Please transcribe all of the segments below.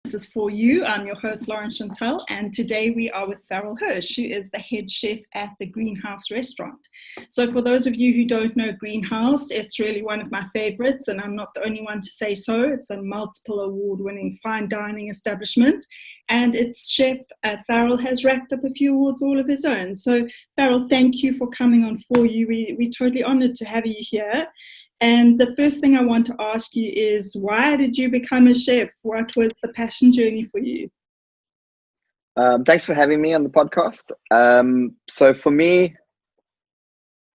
This is For You. I'm your host, Lauren Chantel, and today we are with Farrel Hirsch, who is the head chef at the Greenhouse restaurant. So for those of you who don't know Greenhouse, it's really one of my favorites, and I'm not the only one to say so. It's a multiple award-winning fine dining establishment, and its chef, Farrel, has racked up a few awards all of his own. So Farrel, thank you for coming on For You. We're totally honored to have you here. And the first thing I want to ask you is, why did you become a chef? What was the passion journey for you? Thanks for having me on the podcast. So for me,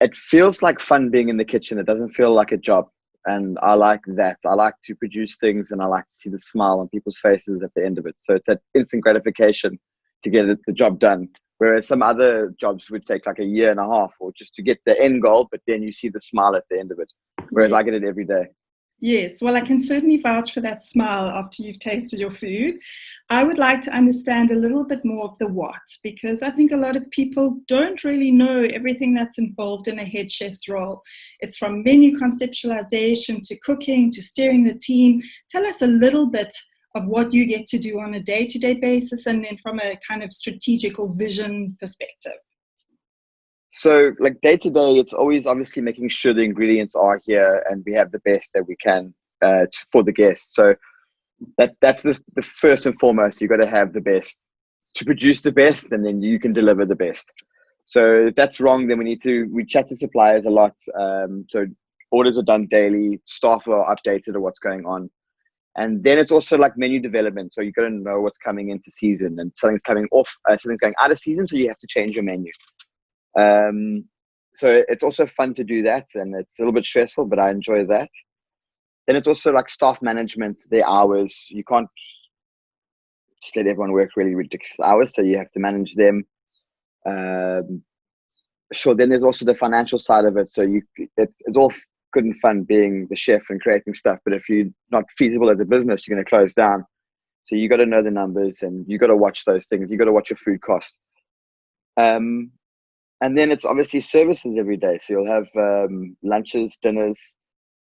it feels like fun being in the kitchen. It doesn't feel like a job. And I like that. I like to produce things, and I like to see the smile on people's faces at the end of it. So it's an instant gratification to get the job done. Whereas some other jobs would take like a year and a half, or just to get the end goal, but then you see the smile at the end of it. Whereas I get it every day. Yes, well, I can certainly vouch for that smile after you've tasted your food. I would like to understand a little bit more of the what, because I think a lot of people don't really know everything that's involved in a head chef's role. It's from menu conceptualization to cooking to steering the team. Tell us a little bit of what you get to do on a day-to-day basis, and then from a kind of strategic or vision perspective. So like day to day, it's always obviously making sure the ingredients are here and we have the best that we can for the guests. So that's the first and foremost. You've got to have the best to produce the best, and then you can deliver the best. So if that's wrong, then we chat to suppliers a lot. So orders are done daily, staff are updated on what's going on. And then it's also like menu development. So you've got to know what's coming into season, and something's coming off, something's going out of season. So you have to change your menu. So it's also fun to do that, and it's a little bit stressful, but I enjoy that. Then it's also like staff management, their hours. You can't just let everyone work really ridiculous hours, so you have to manage them. Sure. Then there's also the financial side of it. So it's all good and fun being the chef and creating stuff, but if you're not feasible as a business, you're going to close down. So you got to know the numbers, and you got to watch those things. You got to watch your food cost. And then it's obviously services every day. So you'll have lunches, dinners,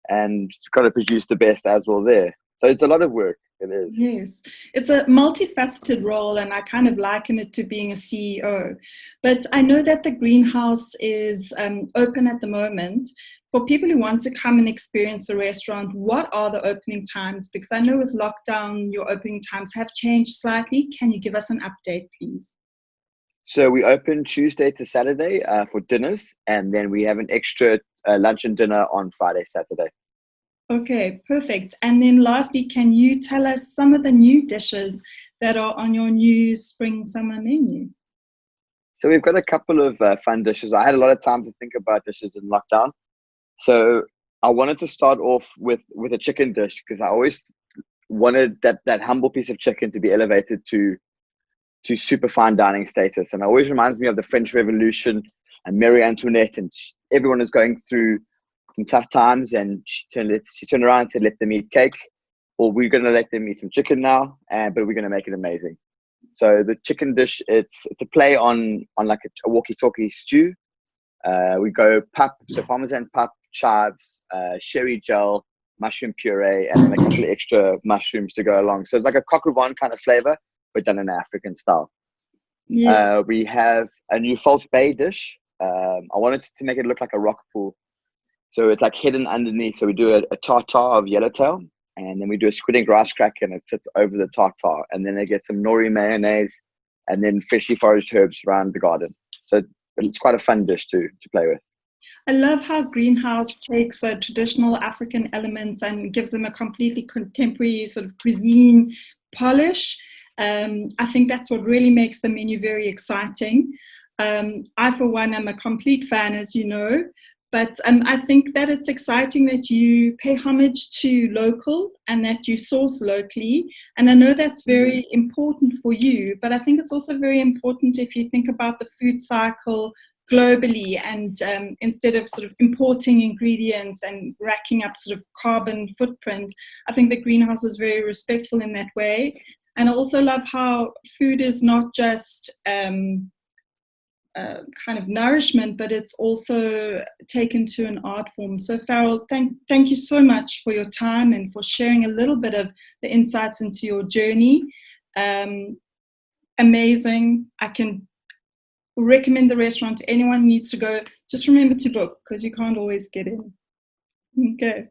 and you've got to produce the best as well there. So it's a lot of work. It is. Yes, it's a multifaceted role, and I kind of liken it to being a CEO. But I know that the greenhouse is open at the moment. For people who want to come and experience the restaurant, what are the opening times? Because I know with lockdown, your opening times have changed slightly. Can you give us an update, please? So we open Tuesday to Saturday for dinners, and then we have an extra lunch and dinner on Friday, Saturday. Okay, perfect. And then lastly, can you tell us some of the new dishes that are on your new spring summer menu? So we've got a couple of fun dishes. I had a lot of time to think about dishes in lockdown. So I wanted to start off with a chicken dish, because I always wanted that humble piece of chicken to be elevated to super fine dining status. And it always reminds me of the French Revolution and Marie Antoinette, and everyone is going through some tough times, and she turned around and said, let them eat cake, or we're going to let them eat some chicken now, but we're going to make it amazing. So the chicken dish, it's a play on like a walkie-talkie stew. We go pup, so Parmesan pup, chives, sherry gel, mushroom puree, and then a couple of extra mushrooms to go along. So it's like a coq au vin kind of flavor, but done in an African style. Yeah. We have a new false bay dish. I wanted to make it look like a rock pool. So it's like hidden underneath. So we do a tartare of yellowtail, and then we do a squid and grass crack, and it sits over the tartare. And then they get some nori mayonnaise, and then freshly foraged herbs around the garden. So it's quite a fun dish to play with. I love how Greenhouse takes traditional African elements and gives them a completely contemporary sort of cuisine polish. I think that's what really makes the menu very exciting. I, for one, am a complete fan, as you know, but I think that it's exciting that you pay homage to local and that you source locally. And I know that's very important for you, but I think it's also very important if you think about the food cycle globally, and instead of sort of importing ingredients and racking up sort of carbon footprint, I think the Greenhouse is very respectful in that way. And I also love how food is not just kind of nourishment, but it's also taken to an art form. So Farrel, thank you so much for your time and for sharing a little bit of the insights into your journey. Amazing. I can recommend the restaurant to anyone who needs to go. Just remember to book, because you can't always get in. Okay.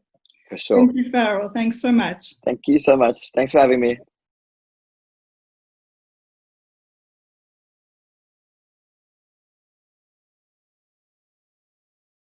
For sure. Thank you, Farrel. Thanks so much. Thank you so much. Thanks for having me.